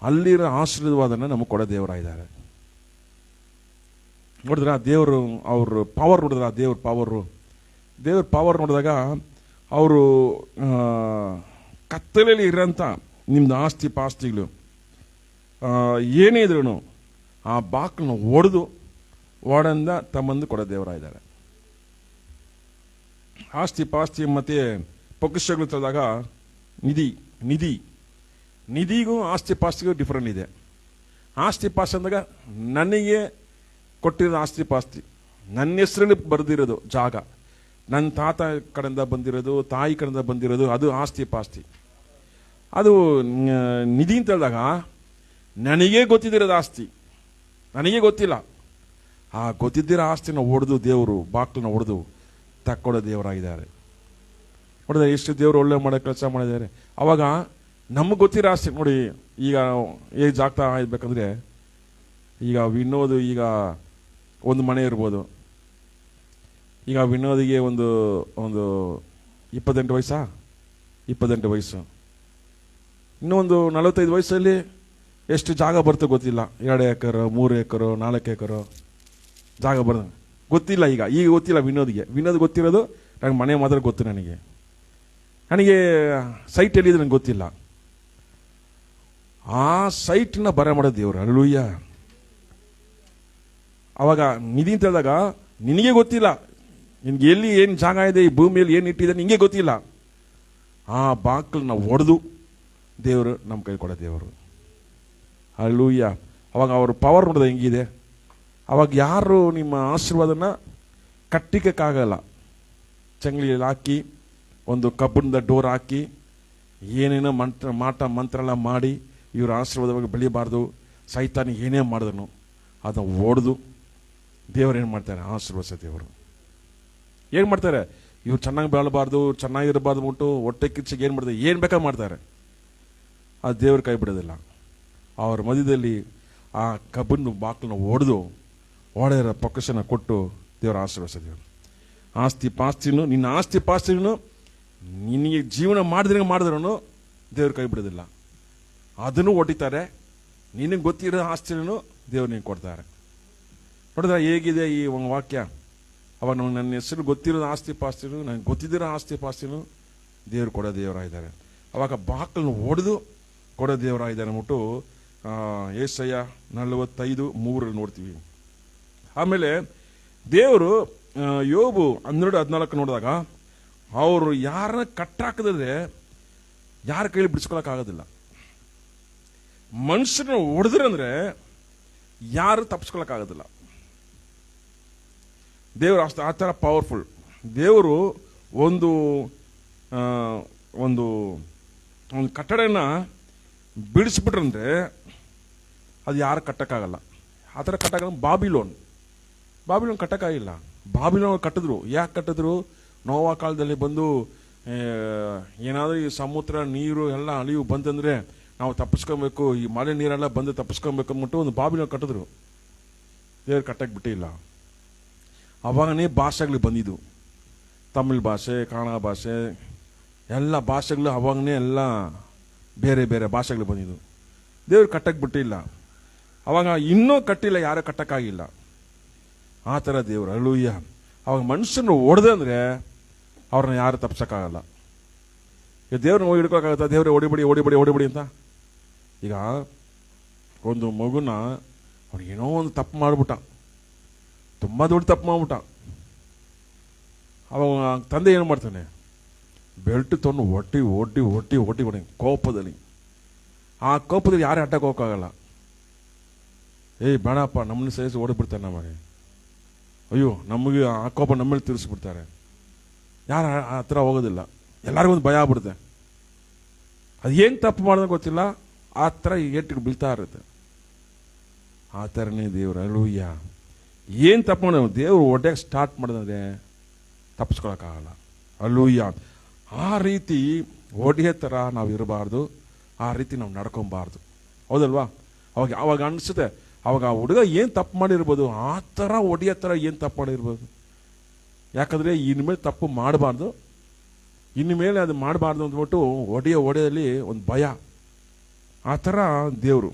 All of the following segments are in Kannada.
ಅಲ್ಲಿರೋ ಆಶೀರ್ವಾದನ ನಮಗೆ ಕೊಡೋ ದೇವರಾಗಿದ್ದಾರೆ. ನೋಡಿದ್ರ ದೇವರು ಅವ್ರ ಪವರ್ ನೋಡಿದ್ರ, ದೇವ್ರ ಪವರ್ ನೋಡಿದಾಗ ಅವರು ಕತ್ತಲೆಯಲ್ಲಿ ಇರೋಂಥ ನಿಮ್ದು ಆಸ್ತಿ ಪಾಸ್ತಿಗಳು ಏನೇ ಇದ್ರೂ ಆ ಬಾಕ್ಲನ್ನ ಒಡೆದ ತಮ್ಮಂದು ಕೊಡೋ ದೇವರಾಗಿದ್ದಾರೆ. ಆಸ್ತಿ ಪಾಸ್ತಿ ಮತ್ತೆ ಪೊಕ್ಕಷಗಳು ತಂದಾಗ ನಿಧಿಗೂ ಆಸ್ತಿ ಪಾಸ್ತಿಗೂ ಡಿಫ್ರೆಂಟ್ ಇದೆ. ಆಸ್ತಿ ಪಾಸ್ತಿ ಅಂದಾಗ ನನಗೆ ಕೊಟ್ಟಿರೋ ಆಸ್ತಿ ಪಾಸ್ತಿ, ನನ್ನ ಹೆಸರಲ್ಲಿ ಬರೆದಿರೋದು ಜಾಗ, ನನ್ನ ತಾತ ಕಡೆಯಿಂದ ಬಂದಿರೋದು, ತಾಯಿ ಕಡೆಯಿಂದ ಬಂದಿರೋದು, ಅದು ಆಸ್ತಿ ಪಾಸ್ತಿ. ಅದು ನಿಧಿ ಅಂತ ಹೇಳಿದಾಗ ನನಗೇ ಗೊತ್ತಿದ್ದಿರೋದು ಆಸ್ತಿ, ನನಗೇ ಗೊತ್ತಿಲ್ಲ. ಆ ಗೊತ್ತಿದ್ದಿರೋ ಆಸ್ತಿನ ಹೊಡೆದು ದೇವರು ಬಾಕ್ಲನ್ನ ಹೊಡೆದು ತಕ್ಕೊಡೋ ದೇವರಾಗಿದ್ದಾರೆ. ನೋಡಿದ್ರೆ ಎಷ್ಟು ದೇವರು ಒಳ್ಳೆ ಮಾಡೋ ಕೆಲಸ ಮಾಡಿದ್ದಾರೆ. ಅವಾಗ ನಮಗೆ ಗೊತ್ತಿರೋ ಆಸ್ತಿ ನೋಡಿ, ಈಗ ಏಜ್ ಆಗ್ತಾ ಇರ್ಬೇಕಂದ್ರೆ ಈಗ ವಿನೋದ್ ಈಗ ಒಂದು ಮನೆ ಇರ್ಬೋದು. ಈಗ ವಿನೋದಿಗೆ ಒಂದು 28 ವಯಸ್ಸು, ಇನ್ನೊಂದು 45 ವಯಸ್ಸಲ್ಲಿ ಎಷ್ಟು ಜಾಗ ಬರ್ತೋ ಗೊತ್ತಿಲ್ಲ. 2 ಎಕರೆ 3 ಎಕರೆ 4 ಎಕರೆ ಜಾಗ ಬರ್ತದೆ ಗೊತ್ತಿಲ್ಲ. ಈಗ ಗೊತ್ತಿಲ್ಲ ವಿನೋದ್ ಗೊತ್ತಿರೋದು ನನಗೆ ಮನೆ ಮಾತ್ರ ಗೊತ್ತು. ನನಗೆ ಸೈಟ್ ಎಲ್ಲಿದೆ ನನಗೆ ಗೊತ್ತಿಲ್ಲ. ಆ ಸೈಟ್ನ ಬರ ಮಾಡೋದು ದೇವರು. ಹಲ್ಲೆಲೂಯಾ. ಅವಾಗ ನಿಧಿ ಅಂತ ಹೇಳಿದಾಗ ನಿನಗೆ ಗೊತ್ತಿಲ್ಲ, ನಿನ್ಗೆ ಎಲ್ಲಿ ಏನು ಜಾಗ ಇದೆ, ಈ ಭೂಮಿಯಲ್ಲಿ ಏನು ಇಟ್ಟಿದೆ ನಿನಗೆ ಗೊತ್ತಿಲ್ಲ. ಆ ಬಾಕ್ಲನ್ನ ಒಡೆದು ದೇವರು ನಮ್ಮ ಕೈ ಕೊಡೋ ದೇವರು. ಹಲ್ಲೆಲೂಯಾ. ಅವಾಗ ಅವ್ರ ಪವರ್ ನೋಡಿದ ಹೆಂಗಿದೆ. ಅವಾಗ ಯಾರು ನಿಮ್ಮ ಆಶೀರ್ವಾದನ ಕಟ್ಟಿಕ್ಕಾಗಲ್ಲ. ಚಂಗ್ಲಿಯಲ್ಲಿ ಹಾಕಿ ಒಂದು ಕಬ್ಬಿಣದ ಡೋರ್ ಹಾಕಿ ಏನೇನೋ ಮಂತ್ರ ಎಲ್ಲ ಮಾಡಿ ಇವ್ರ ಆಶೀರ್ವಾದವಾಗಿ ಬೆಳಿಬಾರ್ದು, ಸೈತಾನ ಏನೇ ಮಾಡಿದನು ಅದನ್ನು ಒಡೆದು ದೇವರು ಏನು ಮಾಡ್ತಾರೆ, ಆಶೀರ್ವದಿಸೋ ದೇವರು ಏನು ಮಾಡ್ತಾರೆ. ಇವ್ರು ಚೆನ್ನಾಗಿ ಬೆಳಬಾರ್ದು, ಚೆನ್ನಾಗಿರಬಾರ್ದು ಬಿಟ್ಟು ಹೊಟ್ಟೆ ಕಿಚ್ಚಿಗೆ ಏನು ಮಾಡ್ತಾರೆ, ಏನು ಬೇಕಾ ಮಾಡ್ತಾರೆ. ಆ ದೇವ್ರ ಕೈ ಬಿಡೋದಿಲ್ಲ. ಅವ್ರ ಮಧ್ಯದಲ್ಲಿ ಆ ಕಬ್ಬಿನ ಬಾಕ್ಲನ್ನ ಒಡೆದಿರೋ ಪೊಕ್ಕಷನ ಕೊಟ್ಟು ದೇವರ ಆಶೀರ್ವದಿಸೋ ದೇವರು. ನಿನ್ನ ಆಸ್ತಿ ಪಾಸ್ತಿನೂ ನಿನಗೆ ಜೀವನ ಮಾಡಿದ್ರೂ ದೇವ್ರ ಕೈ ಬಿಡೋದಿಲ್ಲ. ಅದನ್ನು ಒಟ್ಟಿತಾರೆ. ನಿನಗೆ ಗೊತ್ತಿರೋ ಆಸ್ತಿನೂ ದೇವ್ರು ನಿನಗೆ ಕೊಡ್ತಾರೆ. ನೋಡಿದ್ರೆ ಹೇಗಿದೆ ಈ ಒಂದು ವಾಕ್ಯ. ಅವಾಗ ನಮಗೆ ನನ್ನ ಹೆಸರು ಗೊತ್ತಿರೋ ಆಸ್ತಿ ಪಾಸ್ತಿನೂ ನನಗೆ ಗೊತ್ತಿದ್ದಿರೋ ಆಸ್ತಿ ಪಾಸ್ತಿನೂ ದೇವ್ರು ಕೊಡೋ ದೇವರಾಗಿದ್ದಾರೆ. ಅವಾಗ ಬಾಕ್ಲನ್ನು ಒಡೆದು ಕೊಡೋ ದೇವರಾಗಿದ್ದಾರೆ ಅಂದ್ಬಿಟ್ಟು ಯೆಶಾಯ 45:3 ನೋಡ್ತೀವಿ. ಆಮೇಲೆ ದೇವರು ಯೋಬು 12:14 ನೋಡಿದಾಗ ಅವರು ಯಾರನ್ನ ಕಟ್ಟಾಕದಿದ್ರೆ ಯಾರ ಕೈಲಿ ಬಿಡಿಸ್ಕೊಳಕ್ಕಾಗೋದಿಲ್ಲ. ಮನುಷ್ಯನ ಹೊಡೆದ್ರಂದ್ರೆ ಯಾರು ತಪ್ಪಿಸ್ಕೊಳಕ್ಕಾಗೋದಿಲ್ಲ. ದೇವರು ಆ ಥರ ಪವರ್ಫುಲ್. ದೇವರು ಒಂದು ಒಂದು ಒಂದು ಕಟ್ಟಡನ ಬಿಡಿಸ್ಬಿಟ್ರಂದ್ರೆ ಅದು ಯಾರು ಕಟ್ಟಕ್ಕಾಗಲ್ಲ. ಆ ಥರ ಕಟ್ಟಕ್ಕಾಗಲ್ಲ. ಬಾಬಿಲೋನ್ ಕಟ್ಟಕ್ಕಾಗಿಲ್ಲ. ಬಾಬಿಲೋನ್ ಕಟ್ಟಿದ್ರು. ಯಾಕೆ ಕಟ್ಟಿದ್ರು? ನೋವಾ ಕಾಲದಲ್ಲಿ ಬಂದು ಏನಾದರೂ ಈ ಸಮುದ್ರ ನೀರು ಎಲ್ಲ ಅಳಿವು ಬಂತಂದ್ರೆ ನಾವು ತಪ್ಪಿಸ್ಕೊಬೇಕು, ಈ ಮಳೆ ನೀರೆಲ್ಲ ಬಂದು ತಪ್ಪಿಸ್ಕೊಬೇಕು ಅಂದ್ಬಿಟ್ಟು ಒಂದು ಬಾಬಿಲೋನ್ ಕಟ್ಟಿದ್ರು. ದೇವ್ರು ಕಟ್ಟಕ್ಕೆ ಬಿಟ್ಟಿಲ್ಲ. ಅವಾಗನೇ ಭಾಷೆಗಳು ಬಂದಿದ್ದು. ತಮಿಳ್ ಭಾಷೆ, ಕನ್ನಡ ಭಾಷೆ ಎಲ್ಲ ಭಾಷೆಗಳು ಅವಾಗನೇ ಎಲ್ಲ ಬೇರೆ ಬೇರೆ ಭಾಷೆಗಳು ಬಂದಿದ್ದು. ದೇವ್ರು ಕಟ್ಟಕ್ಕೆ ಬಿಟ್ಟಿಲ್ಲ. ಅವಾಗ ಇನ್ನೂ ಕಟ್ಟಿಲ್ಲ, ಯಾರೂ ಕಟ್ಟಕ್ಕಾಗಿಲ್ಲ. ಆ ಥರ ದೇವರು. ಹಲ್ಲೆಲೂಯಾ. ಅವಾಗ ಮನುಷ್ಯನ ಹೊಡೆದಂದ್ರೆ ಅವ್ರನ್ನ ಯಾರು ತಪ್ಸಕ್ಕಾಗಲ್ಲ. ಈಗ ದೇವ್ರನ್ನ ಹಿಡ್ಕೊಳಕ್ಕಾಗತ್ತಾ? ದೇವ್ರೆ ಓಡಿಬಿಡಿ ಅಂತ. ಈಗ ಒಂದು ಮಗುನ ಏನೋ ಒಂದು ತಪ್ಪು ಮಾಡ್ಬಿಟ್ಟ, ತುಂಬ ದೊಡ್ಡ ತಪ್ಪು ಮಾಡ್ಬಿಟ್ಟ. ಅವಾಗ ತಂದೆ ಏನು ಮಾಡ್ತಾನೆ? ಬೆಲ್ಟ್ ತೊಗೊಂಡು ಒಟ್ಟಿ ಕೋಪದಲ್ಲಿ. ಆ ಕೋಪದಲ್ಲಿ ಯಾರೇ ಅಡ್ಡಕ್ಕೆ ಹೋಗೋಕ್ಕಾಗಲ್ಲ. ಬೇಡಪ್ಪ ನಮ್ಮನ್ನ ಸೇರಿಸಿ ಓಡಿಬಿಡ್ತಾನೆ ನಮಗೆ. ಅಯ್ಯೋ ನಮಗೆ ಆ ಕೋಪ ನಮ್ಮಲ್ಲಿ ತೀರಿಸ್ಬಿಡ್ತಾರೆ. ಯಾರು ಆ ಥರ ಹೋಗೋದಿಲ್ಲ. ಎಲ್ಲರಿಗೂ ಒಂದು ಭಯ ಆಗ್ಬಿಡುತ್ತೆ. ಅದು ಏನು ತಪ್ಪು ಮಾಡೋದು ಗೊತ್ತಿಲ್ಲ, ಆ ಥರ ಏಟಿಗೆ ಬೀಳ್ತಾ ಇರುತ್ತೆ. ಆ ಥರನೇ ದೇವ್ರು. ಹಲ್ಲೆಲೂಯಾ. ಏನು ತಪ್ಪು ಮಾಡೋದು? ದೇವ್ರು ಒಡ್ಡಕ್ಕೆ ಸ್ಟಾರ್ಟ್ ಮಾಡಿದ್ರೆ ತಪ್ಪಿಸ್ಕೊಳಕ್ಕಾಗಲ್ಲ. ಹಲ್ಲೆಲೂಯಾ. ಆ ರೀತಿ ಒಡೆಯ ಥರ ನಾವು ಇರಬಾರ್ದು, ಆ ರೀತಿ ನಾವು ನಡ್ಕೊಬಾರ್ದು. ಹೌದಲ್ವಾ? ಅವಾಗ ಅನಿಸುತ್ತೆ, ಅವಾಗ ಆ ಹುಡುಗ ಏನು ತಪ್ಪು ಮಾಡಿರ್ಬೋದು, ಆ ಥರ ಒಡೆಯ ಥರ ಏನು ತಪ್ಪು ಮಾಡಿರ್ಬೋದು. ಯಾಕಂದರೆ ಇನ್ಮೇಲೆ ತಪ್ಪು ಮಾಡಬಾರ್ದು, ಇನ್ಮೇಲೆ ಅದು ಮಾಡಬಾರ್ದು ಅಂದ್ಬಿಟ್ಟು ಒಡೆಯಲ್ಲಿ ಒಂದು ಭಯ. ಆ ಥರ ದೇವರು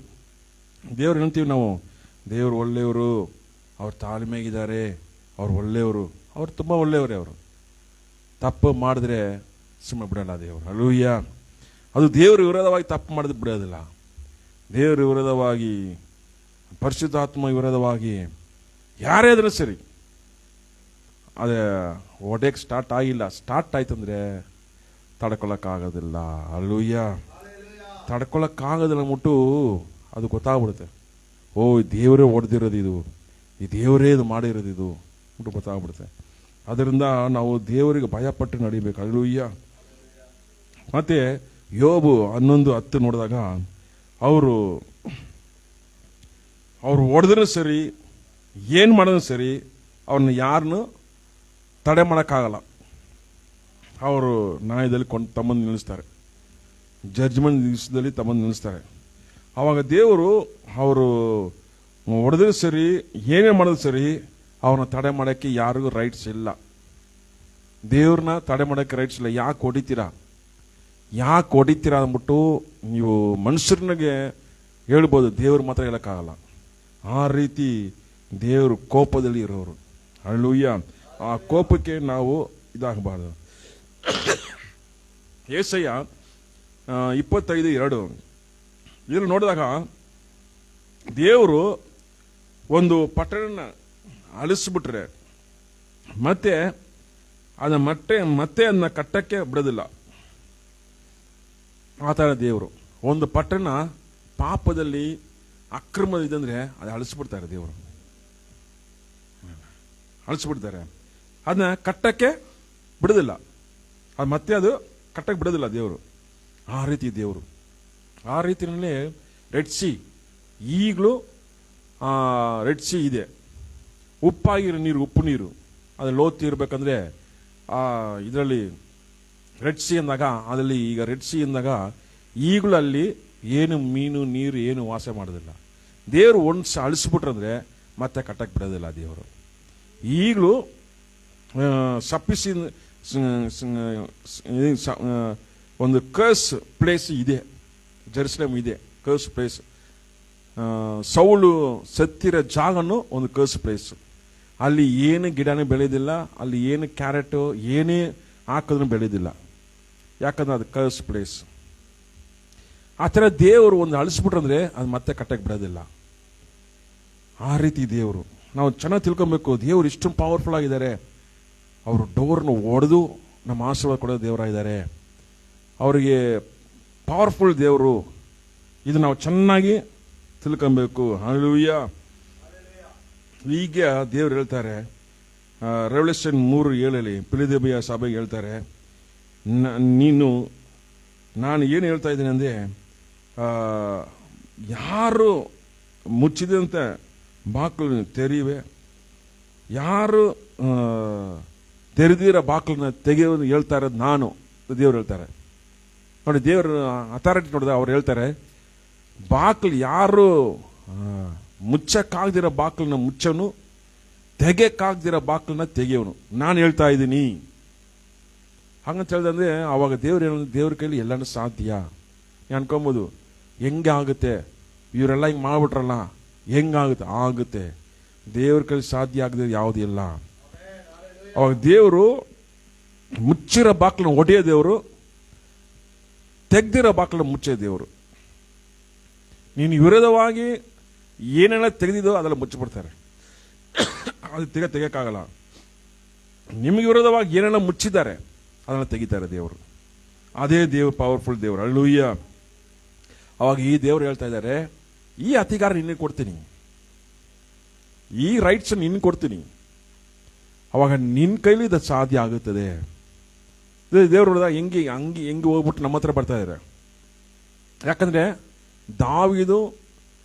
ಹೇಳ್ತೀವಿ ನಾವು, ದೇವರು ಒಳ್ಳೆಯವರು, ಅವ್ರು ತಾಳ್ಮೆಗಿದ್ದಾರೆ, ಅವ್ರು ಒಳ್ಳೆಯವರು, ಅವ್ರು ತುಂಬ ಒಳ್ಳೆಯವರೇ. ಅವರು ತಪ್ಪು ಮಾಡಿದ್ರೆ ಸುಮ್ಮನೆ ಬಿಡಲ್ಲ ದೇವರು. ಹಲ್ಲೆಲೂಯಾ. ಅದು ದೇವರು ವಿರೋಧವಾಗಿ ತಪ್ಪು ಮಾಡಿದ್ರೆ ಬಿಡೋದಿಲ್ಲ. ದೇವರು ವಿರೋಧವಾಗಿ, ಪರಿಶುದ್ಧಾತ್ಮ ವಿರೋಧವಾಗಿ ಯಾರೇ ಆದರೂ ಸರಿ, ಅದೇ ಒಡೆಯಕ್ಕೆ ಸ್ಟಾರ್ಟ್ ಆಗಿಲ್ಲ, ಸ್ಟಾರ್ಟ್ ಆಯ್ತಂದ್ರೆ ತಡ್ಕೊಳಕ್ಕಾಗೋದಿಲ್ಲ. ಹಲ್ಲೆಲೂಯಾ. ತಡ್ಕೊಳಕ್ಕಾಗೋದಿಲ್ಲ ಮುಟ್ಟು ಅದು ಗೊತ್ತಾಗ್ಬಿಡುತ್ತೆ. ಓ, ದೇವರೇ ಹೊಡೆದಿರೋದು ಇದು, ಈ ದೇವರೇ ಇದು ಮಾಡಿರೋದು ಇದು ಮುಟ್ಟು ಗೊತ್ತಾಗ್ಬಿಡುತ್ತೆ. ಅದರಿಂದ ನಾವು ದೇವರಿಗೆ ಭಯಪಟ್ಟು ನಡಿಬೇಕು. ಹಲ್ಲೆಲೂಯಾ. ಮತ್ತೆ ಯೋಬು 11:10 ನೋಡಿದಾಗ ಅವರು ಹೊಡೆದ್ರೂ ಸರಿ, ಏನು ಮಾಡಿದ್ರು ಸರಿ, ಅವ್ರನ್ನ ಯಾರನ್ನು ತಡೆ ಮಾಡೋಕ್ಕಾಗಲ್ಲ. ಅವರು ನ್ಯಾಯದಲ್ಲಿ ತಮ್ಮನ್ನು ನಿಲ್ಲಿಸ್ತಾರೆ, ಜಡ್ಜ್ಮೆಂಟ್ ದಿವಸದಲ್ಲಿ ತಮ್ಮನ್ನು ನಿಲ್ಲಿಸ್ತಾರೆ. ಆವಾಗ ದೇವರು ಅವರು ಹೊಡೆದ್ರೂ ಸರಿ, ಏನೇ ಮಾಡಿದ್ರು ಸರಿ, ಅವ್ರನ್ನ ತಡೆ ಮಾಡೋಕ್ಕೆ ಯಾರಿಗೂ ರೈಟ್ಸ್ ಇಲ್ಲ. ದೇವ್ರನ್ನ ತಡೆ ಮಾಡೋಕ್ಕೆ ರೈಟ್ಸ್ ಇಲ್ಲ. ಯಾಕೆ ಹೊಡಿತೀರಾ ಅಂದ್ಬಿಟ್ಟು ನೀವು ಮನುಷ್ಯರನಿಗೆ ಹೇಳ್ಬೋದು, ದೇವ್ರು ಮಾತ್ರ ಹೇಳೋಕ್ಕಾಗಲ್ಲ. ಆ ರೀತಿ ದೇವರು ಕೋಪದಲ್ಲಿ ಇರೋರು. ಹಲ್ಲೆಲೂಯಾ. ಆ ಕೋಪಕ್ಕೆ ನಾವು ಇದಾಗಬಾರ್ದು. ಯೆಶಾಯ 25:2 ಇದನ್ನು ನೋಡಿದಾಗ ದೇವರು ಒಂದು ಪಟ್ಟಣನ ಅಳಿಸ್ಬಿಟ್ರೆ ಮತ್ತೆ ಅದನ್ನ ಕಟ್ಟಕ್ಕೆ ಬಿಡೋದಿಲ್ಲ. ಆ ಥರ ದೇವರು ಒಂದು ಪಟ್ಟಣ ಪಾಪದಲ್ಲಿ ಅಕ್ರಮದಿದ್ದಂದ್ರೆ ಅದು ಅಳಿಸ್ಬಿಡ್ತಾರೆ. ದೇವರು ಅಳಿಸ್ಬಿಡ್ತಾರೆ, ಅದನ್ನ ಕಟ್ಟಕ್ಕೆ ಬಿಡೋದಿಲ್ಲ. ಅದು ಕಟ್ಟಕ್ಕೆ ಬಿಡೋದಿಲ್ಲ ದೇವರು. ಆ ರೀತಿ ದೇವರು. ಆ ರೀತಿಯಲ್ಲಿ ರೆಡ್ ಸಿ, ಈಗಲೂ ರೆಡ್ ಸಿ ಇದೆ. ಉಪ್ಪಾಗಿರೋ ನೀರು, ಉಪ್ಪು ನೀರು, ಅದು ಲೋತು ಇರಬೇಕಂದ್ರೆ ಇದರಲ್ಲಿ ರೆಡ್ ಸಿ ಅಂದಾಗ, ಅದರಲ್ಲಿ ಈಗ ರೆಡ್ ಸಿ ಅಂದಾಗ ಈಗಲೂ ಅಲ್ಲಿ ಏನು ಮೀನು ನೀರು ಏನು ವಾಸ ಮಾಡೋದಿಲ್ಲ. ದೇವರು ಒಂದು ಅಳಿಸ್ಬಿಟ್ರಂದ್ರೆ ಮತ್ತೆ ಕಟ್ಟಕ್ಕೆ ಬಿಡೋದಿಲ್ಲ ದೇವರು. ಈಗಲೂ ಸಪ್ಪಿಸಿ ಒಂದು ಕರ್ಸ್ ಪ್ಲೇಸ್ ಇದೆ, ಜೆರುಸಲೇಮ್ ಇದೆ, ಕರ್ಸ್ ಪ್ಲೇಸ್. ಸೌಲು ಸತ್ತಿರೋ ಜಾಗನು ಒಂದು ಕರ್ಸ್ ಪ್ಲೇಸ್. ಅಲ್ಲಿ ಏನು ಗಿಡನೇ ಬೆಳೆಯೋದಿಲ್ಲ, ಅಲ್ಲಿ ಏನು ಕ್ಯಾರೆಟು ಏನೇ ಹಾಕಿದ್ರೂ ಬೆಳೆಯೋದಿಲ್ಲ, ಯಾಕಂದ್ರೆ ಅದು ಕರ್ಸ್ ಪ್ಲೇಸ್. ಆ ಥರ ದೇವರು ಒಂದು ಅಳಿಸ್ಬಿಟ್ರಂದ್ರೆ ಅದು ಮತ್ತೆ ಕಟ್ಟಕ್ಕೆ ಬಿಡೋದಿಲ್ಲ. ಆ ರೀತಿ ದೇವರು ನಾವು ಚೆನ್ನಾಗಿ ತಿಳ್ಕೊಬೇಕು. ದೇವರು ಇಷ್ಟು ಪವರ್ಫುಲ್ ಆಗಿದ್ದಾರೆ. ಅವರು ಡೋರ್ನ ಒಡೆದು ನಮ್ಮ ಆಶೀರ್ವಾದ ಕೊಡೋ ದೇವರಾಗಿದ್ದಾರೆ. ಅವರಿಗೆ ಪವರ್ಫುಲ್ ದೇವರು. ಇದು ನಾವು ಚೆನ್ನಾಗಿ ತಿಳ್ಕೊಬೇಕು. ಹಲ್ಲೆಲೂಯಾ. ಈಗ ದೇವರು ಹೇಳ್ತಾರೆ, ರೆವಲ್ಯೂಷನ್ 3:7 ಫಿಲದೆಲ್ಫಿಯ ಸಭೆಗೆ ಹೇಳ್ತಾರೆ, ನಾನು ಏನು ಹೇಳ್ತಾ ಇದ್ದೀನಿ ಅಂದರೆ, ಯಾರು ಮುಚ್ಚಿದಂತೆ ಬಾಗಿಲು ತೆರೆಯುವೆ, ಯಾರು ತೆರೆದಿರೋ ಬಾಗಿಲನ್ನ ತೆಗೆಯೋದು ಹೇಳ್ತಾ ಇರೋದು ನಾನು. ದೇವ್ರು ಹೇಳ್ತಾರೆ ನೋಡಿ, ದೇವ್ರ ಅಥಾರಿಟಿ ನೋಡಿದ ಅವ್ರು ಹೇಳ್ತಾರೆ, ಬಾಗಿಲು ಯಾರು ಮುಚ್ಚಕ್ಕಾಗ್ದಿರೋ ಬಾಗಿಲನ್ನ ಮುಚ್ಚವನು, ತೆಗೆಯಕ್ಕಾಗ್ದಿರೋ ಬಾಗಿಲನ್ನ ತೆಗೆಯವನು ನಾನು ಹೇಳ್ತಾ ಇದ್ದೀನಿ. ಹಂಗಂತ ಹೇಳ್ದಂದ್ರೆ ಅವಾಗ ದೇವ್ರ ಕೈಲಿ ಎಲ್ಲನೂ ಸಾಧ್ಯ. ಅನ್ಕೊಬೋದು, ಹೆಂಗೆ ಆಗುತ್ತೆ, ಇವರೆಲ್ಲ ಹಿಂಗೆ ಮಾಡ್ಬಿಟ್ರಲ್ಲ, ಹೆಂಗಾಗುತ್ತೆ? ಆಗುತ್ತೆ. ದೇವ್ರ ಕೈಲಿ ಸಾಧ್ಯ ಆಗದೆ ಯಾವುದೂ ಇಲ್ಲ. ಅವಾಗ ದೇವರು ಮುಚ್ಚಿರೋ ಬಾಗಿಲನ್ನ ಒಡೆಯೋ ದೇವರು, ತೆಗ್ದಿರೋ ಬಾಗಿಲನ್ನ ಮುಚ್ಚೋ ದೇವರು. ನೀನು ವಿರೋಧವಾಗಿ ಏನೆಲ್ಲ ತೆಗೆದಿದೋ ಅದೆಲ್ಲ ಮುಚ್ಚಿಬಿಡ್ತಾರೆ, ಅದು ತೆಗೆಯಕ್ಕಾಗಲ್ಲ. ನಿಮಗೆ ವಿರೋಧವಾಗಿ ಏನೆಲ್ಲ ಮುಚ್ಚಿದ್ದಾರೆ ಅದನ್ನು ತೆಗಿತಾರೆ ದೇವರು. ಅದೇ ದೇವರು ಪವರ್ಫುಲ್ ದೇವರು. ಹಲ್ಲೆಲೂಯಾ. ಅವಾಗ ಈ ದೇವರು ಹೇಳ್ತಾ ಇದ್ದಾರೆ, ಈ ಅಧಿಕಾರ ನಿನಗೆ ಕೊಡ್ತೀನಿ, ಈ ರೈಟ್ಸ್ ನಿನ್ಗೆ ಕೊಡ್ತೀನಿ. ಅವಾಗ ನಿನ್ನ ಕೈಲಿ ಇದು ಸಾಧ್ಯ ಆಗುತ್ತದೆ. ದೇವರು ನೋಡಿದಾಗ ಹೆಂಗೆ ಹೋಗ್ಬಿಟ್ಟು ನಮ್ಮ ಹತ್ರ ಬರ್ತಾ ಇದ್ದಾರೆ. ಯಾಕಂದ್ರೆ ದಾವೀದು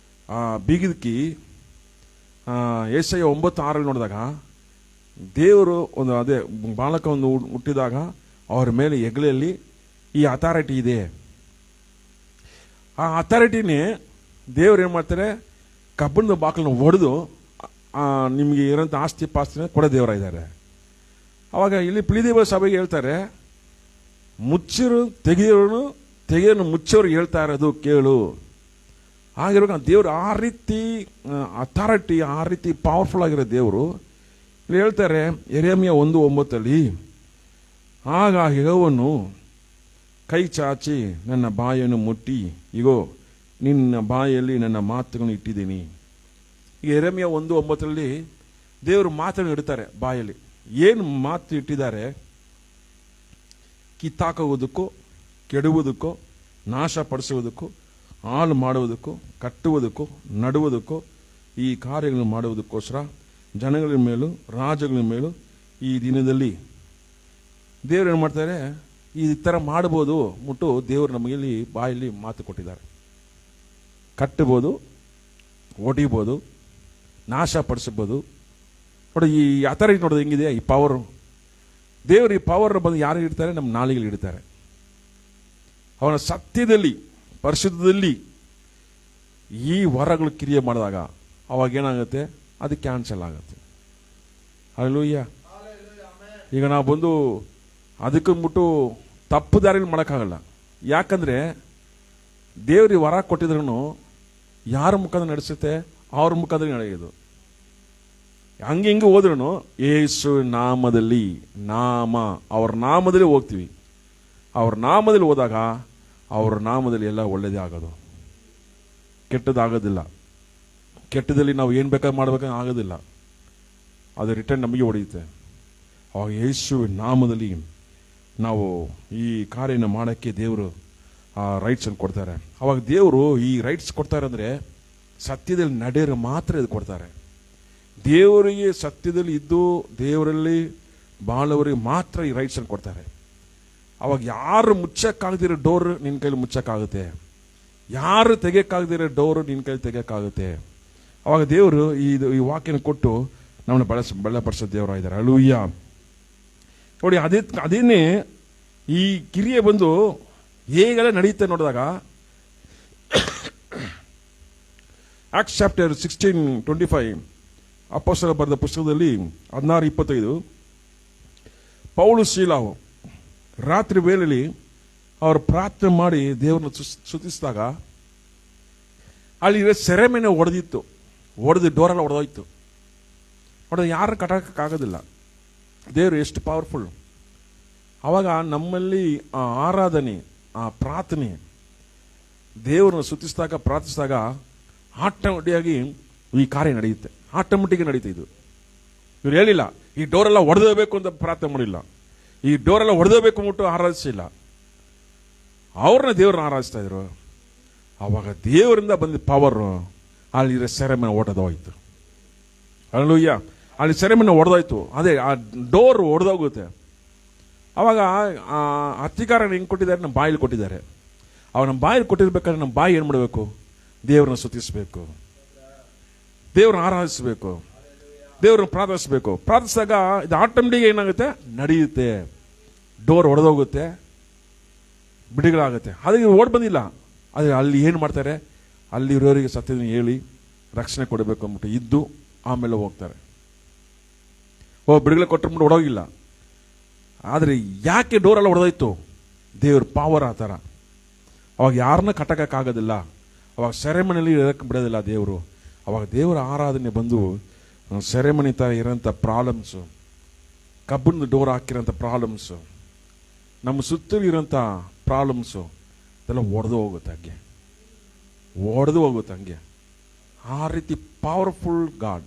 ಬೀಗಿದಕಿ ಯೆಶಾಯ 9:6 ನೋಡಿದಾಗ ದೇವರು ಒಂದು ಅದೇ ಬಾಲಕ ಒಂದು ಹುಟ್ಟಿದಾಗ ಅವ್ರ ಮೇಲೆ ಹೆಗಲೆಯಲ್ಲಿ ಈ ಅಥಾರಿಟಿ ಇದೆ. ಆ ಅಥಾರಿಟಿನೇ ದೇವ್ರು ಏನು ಮಾಡ್ತಾರೆ, ಕಬ್ಬಣದ ಬಾಗಿಲನ್ನ ಒಡೆದು ನಿಮಗೆ ಇರೋಂಥ ಆಸ್ತಿ ಪಾಸ್ತಿನ ಕೊಡೋ ದೇವರಾಗಿದ್ದಾರೆ. ಅವಾಗ ಇಲ್ಲಿ ಫಿಲದೆಲ್ಫಿಯ ಸಭೆಗೆ ಹೇಳ್ತಾರೆ, ಮುಚ್ಚಿರು ತೆಗೆಯೋನು ಮುಚ್ಚೋರು ಹೇಳ್ತಾ ಇರೋದು ಕೇಳು. ಆಗಿರ್ಬೇಕು ದೇವರು ಆ ರೀತಿ ಅಥಾರಿಟಿ, ಆ ರೀತಿ ಪವರ್ಫುಲ್ ಆಗಿರೋ ದೇವರು. ಇಲ್ಲಿ ಹೇಳ್ತಾರೆ ಯೆರೆಮೀಯ 1:9, ಆಗ ಯೆಹೋವನು ಕೈ ಚಾಚಿ ನನ್ನ ಬಾಯನ್ನು ಮುಟ್ಟಿ, ಇಗೋ ನಿನ್ನ ಬಾಯಲ್ಲಿ ನನ್ನ ಮಾತುಗಳನ್ನು ಇಟ್ಟಿದ್ದೀನಿ. ಈಗ ಯೆರೆಮೀಯ 1:9 ದೇವರು ಮಾತನ್ನು ಇಡ್ತಾರೆ ಬಾಯಲ್ಲಿ. ಏನು ಮಾತು ಇಟ್ಟಿದ್ದಾರೆ? ಕಿತ್ತಾಕುವುದಕ್ಕೋ, ಕೆಡುವುದಕ್ಕೋ, ನಾಶಪಡಿಸುವುದಕ್ಕೋ, ಹಾಳು ಮಾಡುವುದಕ್ಕೋ, ಕಟ್ಟುವುದಕ್ಕೋ, ನಡುವುದಕ್ಕೋ, ಈ ಕಾರ್ಯಗಳನ್ನು ಮಾಡುವುದಕ್ಕೋಸ್ಕರ ಜನಗಳ ಮೇಲೂ ರಾಜ್ಯಗಳ ಮೇಲೂ ಈ ದಿನದಲ್ಲಿ ದೇವರು ಏನು ಮಾಡ್ತಾರೆ, ಈ ಥರ ಮಾಡ್ಬೋದು ಮುಟ್ಟು ದೇವರು ನಮಗೆ ಇಲ್ಲಿ ಬಾಯಲ್ಲಿ ಮಾತು ಕೊಟ್ಟಿದ್ದಾರೆ. ಕಟ್ಟಬೋದು, ಹೊಡಿಬೋದು, ನಾಶಪಡಿಸ್ಬೋದು. ನೋಡಿ ಈ ಅಥಾರಿಟಿ ನೋಡೋದು ಹೆಂಗಿದೆ, ಈ ಪವರು. ದೇವರು ಈ ಪವರ್ ಬಂದು ಯಾರು ಇಡ್ತಾರೆ? ನಮ್ಮ ನಾಲಿಗೆಗಳು ಇಡ್ತಾರೆ. ಅವನ ಸತ್ಯದಲ್ಲಿ, ಪರಿಶುದ್ಧದಲ್ಲಿ ಈ ವರಗಳು ಕ್ರಿಯೆ ಮಾಡಿದಾಗ ಅವಾಗ ಏನಾಗುತ್ತೆ? ಅದು ಕ್ಯಾನ್ಸಲ್ ಆಗುತ್ತೆ. ಹಲ್ಲೆಲೂಯಾ. ಈಗ ನಾವು ಬಂದು ಅದಕ್ಕಂದ್ಬಿಟ್ಟು ತಪ್ಪು ದಾರಿಯಲ್ಲಿ ಮಾಡೋಕ್ಕಾಗಲ್ಲ. ಯಾಕಂದರೆ ದೇವ್ರಿಗೆ ವರ ಕೊಟ್ಟಿದ್ರೂ ಯಾರ ಮುಖಾಂತರ ನಡೆಸುತ್ತೆ? ಅವ್ರ ಮುಖಾಂತರ ನಡೆಯೋದು. ಹಂಗೆ ಹಿಂಗೆ ಹೋದ್ರೂ ಯೇಸು ನಾಮದಲ್ಲಿ, ಅವ್ರ ನಾಮದಲ್ಲಿ ಹೋಗ್ತೀವಿ. ಅವ್ರ ನಾಮದಲ್ಲಿ ಹೋದಾಗ ಅವ್ರ ನಾಮದಲ್ಲಿ ಎಲ್ಲ ಒಳ್ಳೇದೇ ಆಗೋದು, ಕೆಟ್ಟದಾಗೋದಿಲ್ಲ. ಕೆಟ್ಟದಲ್ಲಿ ನಾವು ಏನು ಬೇಕಾದ್ರೆ ಮಾಡ್ಬೇಕಂದ್ರೆ ಆಗೋದಿಲ್ಲ, ಅದು ರಿಟರ್ನ್ ನಮಗೆ ಹೊಡೆಯುತ್ತೆ. ಅವಾಗ ಯೇಸು ನಾಮದಲ್ಲಿ ನಾವು ಈ ಕಾರ್ಯನ ಮಾಡೋಕ್ಕೆ ದೇವರು ಆ ರೈಟ್ಸನ್ನು ಕೊಡ್ತಾರೆ. ಅವಾಗ ದೇವರು ಈ ರೈಟ್ಸ್ ಕೊಡ್ತಾರೆ ಅಂದರೆ ಸತ್ಯದಲ್ಲಿ ನಡೆಯೋರು ಮಾತ್ರ ಇದು ಕೊಡ್ತಾರೆ. ದೇವರಿಗೆ ಸತ್ಯದಲ್ಲಿ ಇದ್ದು ದೇವರಲ್ಲಿ ಬಾಳವರಿಗೆ ಮಾತ್ರ ಈ ರೈಟ್ಸನ್ನು ಕೊಡ್ತಾರೆ. ಅವಾಗ ಯಾರು ಮುಚ್ಚಕ್ಕಾಗದಿರೋ ಡೋರ್ ನಿನ್ನ ಕೈಲಿ ಮುಚ್ಚಕ್ಕಾಗುತ್ತೆ, ಯಾರು ತೆಗೆಯಕ್ಕಾಗದಿರೋ ಡೋರು ನಿನ್ನ ಕೈಲಿ ತೆಗೆಯಕ್ಕಾಗುತ್ತೆ. ಅವಾಗ ದೇವರು ಈ ವಾಕ್ಯನ ಕೊಟ್ಟು ನಮ್ಮನ್ನು ಬಲಪಡಿಸೋ ದೇವರಾಗಿದ್ದಾರೆ. ಹಲ್ಲೆಲೂಯಾ. ನೋಡಿ ಅದೇನೇ ಈ ಕ್ರಿಯೆ ಬಂದು ಹೇಗೆಲ್ಲ ನಡೆಯುತ್ತೆ ನೋಡಿದಾಗ, ಆಕ್ಟ್ಸ್ ಚಾಪ್ಟರ್ 16:25 ಅಪೊಸ್ತಲರು ಬರೆದ ಪುಸ್ತಕದಲ್ಲಿ 16:25 ಪೌಲು ಶೀಲಾವು ರಾತ್ರಿ ವೇಳೆಯಲ್ಲಿ ಅವರು ಪ್ರಾರ್ಥನೆ ಮಾಡಿ ದೇವರನ್ನು ಸ್ತುತಿಸಿದಾಗ ಅಲ್ಲಿ ಸೆರೆಮನೆ ಒಡೆದು ಡೋರೆಲ್ಲ ಒಡೆದೋಯ್ತು. ಹೊಡೆದು ಯಾರು ಕಟ್ಟಕ್ಕಾಗೋದಿಲ್ಲ. ದೇವರು ಎಷ್ಟು ಪವರ್ಫುಲ್. ಆವಾಗ ನಮ್ಮಲ್ಲಿ ಆ ಆರಾಧನೆ, ಆ ಪ್ರಾರ್ಥನೆ, ದೇವರನ್ನು ಸ್ತುತಿಸಿದಾಗ ಪ್ರಾರ್ಥಿಸಿದಾಗ ಆಟೋಮೆಟಿಕ್ಕಾಗಿ ಈ ಕಾರ್ಯ ನಡೆಯುತ್ತೆ. ಆಟೋಮೆಟಿಕ್ ನಡೀತಾ ಇದು. ಇವ್ರು ಹೇಳಿಲ್ಲ ಈ ಡೋರೆಲ್ಲ ಒಡೆದೋಗ್ಬೇಕು ಅಂತ ಪ್ರಾರ್ಥನೆ ಮಾಡಿಲ್ಲ, ಈ ಡೋರೆಲ್ಲ ಒಡೆದೋಗ್ಬೇಕು ಅಂದ್ಬಿಟ್ಟು ಆರಾಧಿಸಿಲ್ಲ. ಅವ್ರನ್ನ ದೇವ್ರನ್ನ ಆರಾಧಿಸ್ತಾ ಇದ್ರು. ಆವಾಗ ದೇವರಿಂದ ಬಂದ ಪವರು ಅಲ್ಲಿ ಸೆರೆಮನೆ ಒಡೆದೋಯ್ತು. ಹಲ್ಲೆಲೂಯಾ. ಅಲ್ಲಿ ಸೆರೆಮನೆ ಒಡೆದೋಯ್ತು. ಅದೇ ಆ ಡೋರ್ ಒಡೆದೋಗುತ್ತೆ. ಅವಾಗ ಆ ಅಧಿಕಾರ ಹೆಂಗೆ ಕೊಟ್ಟಿದ್ದಾರೆ? ನಮ್ಮ ಬಾಯಲ್ಲಿ ಕೊಟ್ಟಿದ್ದಾರೆ. ಅವಾಗ ನಮ್ಮ ಬಾಯಲ್ಲಿ ಕೊಟ್ಟಿರ್ಬೇಕಾದ್ರೆ ನಮ್ಮ ಬಾಯಿ ಏನು ಮಾಡಬೇಕು? ದೇವ್ರನ್ನ ಸ್ತುತಿಸಬೇಕು, ದೇವ್ರನ್ನ ಆರಾಧಿಸಬೇಕು, ದೇವ್ರನ್ನ ಪ್ರಾರ್ಥಿಸಬೇಕು. ಪ್ರಾರ್ಥಿಸಿದಾಗ ಇದು ಆಟೋಮೆಟಿಕ್ ಏನಾಗುತ್ತೆ? ನಡೆಯುತ್ತೆ. ಡೋರ್ ಒಡೆದೋಗುತ್ತೆ, ಬಿಡುಗಡೆ ಅದಕ್ಕೆ ಓಡ್ ಬಂದಿಲ್ಲ. ಆದರೆ ಅಲ್ಲಿ ಏನು ಮಾಡ್ತಾರೆ? ಅಲ್ಲಿ ಇರೋರಿಗೆ ಸತ್ಯದ ಹೇಳಿ ರಕ್ಷಣೆ ಕೊಡಬೇಕು ಅಂದ್ಬಿಟ್ಟು ಇದ್ದು ಆಮೇಲೆ ಹೋಗ್ತಾರೆ. ಬಿಡುಗಡೆ ಕೊಟ್ಟರು ಹೊಡೋಗಿಲ್ಲ. ಆದರೆ ಯಾಕೆ ಡೋರೆಲ್ಲ ಹೊಡೆದೋಯ್ತು? ದೇವ್ರ ಪಾವರ್ ಆ ಥರ. ಅವಾಗ ಯಾರನ್ನ ಕಟ್ಟಕ್ಕಾಗೋದಿಲ್ಲ. ಅವಾಗ ಸೆರೆಮನೆಯಲ್ಲಿ ಇರೋಕ್ಕೆ ಬಿಡೋದಿಲ್ಲ ದೇವರು. ಅವಾಗ ದೇವರ ಆರಾಧನೆ ಬಂದು ಸೆರೆಮನೆ ಥರ ಇರೋಂಥ ಪ್ರಾಬ್ಲಮ್ಸು, ಕಬ್ಬಿಣದ ಡೋರ್ ಹಾಕಿರೋಂಥ ಪ್ರಾಬ್ಲಮ್ಸು, ನಮ್ಮ ಸುತ್ತಲೂ ಇರೋಂಥ ಪ್ರಾಬ್ಲಮ್ಸು ಅದೆಲ್ಲ ಒಡೆದು ಹೋಗುತ್ತೆ ಹಂಗೆ. ಆ ರೀತಿ ಪವರ್ಫುಲ್ ಗಾಡ್